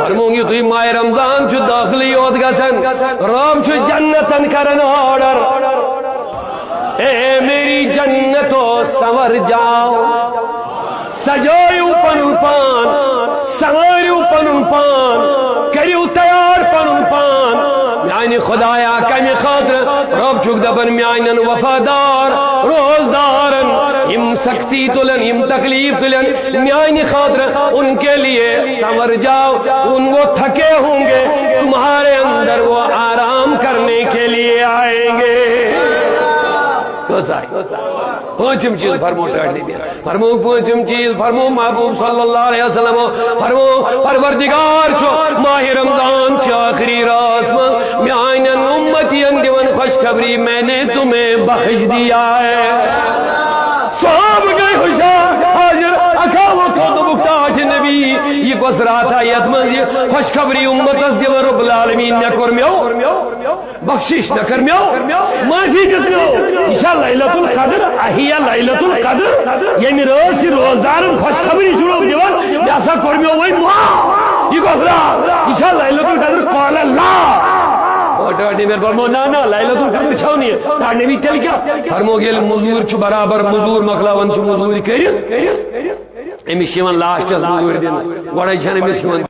فرمو یہ تھی ماہ رمضان چھ داخلی ہوت گسن رب چھ جنتن کرن آرڈر اے میری جنتو سور جاؤ سجائیو پنن پان سواریو پنن پان کریو تیار پنن پان میانی خدایا کمی خاطر رب چک دبن میانن وفادار روزدارن یم سختی تلن یم تکلیف تلن میانی خاطر ان کے لیے سور جاؤ ان وہ تھکے ہوں گے تمہارے اندر وہ آرام کرنے کے لیے آئیں گے پانچم چیز فرمو ٹھہرنے دیا فرمو پانچم چیز فرمو محبوب صلی اللہ علیہ وسلم فرمو پروردگار چھو ماہ رمضان چھ آخری راس میانن امتین دیون خوشخبری میں نے تمہیں بخش دیا ہے صحاب گئے خوشا حاضر اکاو تو بکتاٹ نبی یہ کس رات آیت منزی خوشخبری امت اس دیو رب العالمین نے کرمیو بخشش نہ کرمیو معافی کسمیو انشاءاللہ لیلۃ القدر احیا لیلۃ القدر یہ میرے روزدار خوشخبری چھوڑو دیوان جیسا کرمیو وہی یہ کس رات انشاءاللہ لیلۃ القدر قال اللہ ٹاٹنے میں فرمو نا لیلۃ القدر چھو نہیں ہے ٹاٹنے بھی تل کیا فرمو گیل مزور چھ برابر مزور مخلاون چھ مزور کری امی شیون لاسٹ چھ مزور دین گوڑا چھن امی شیون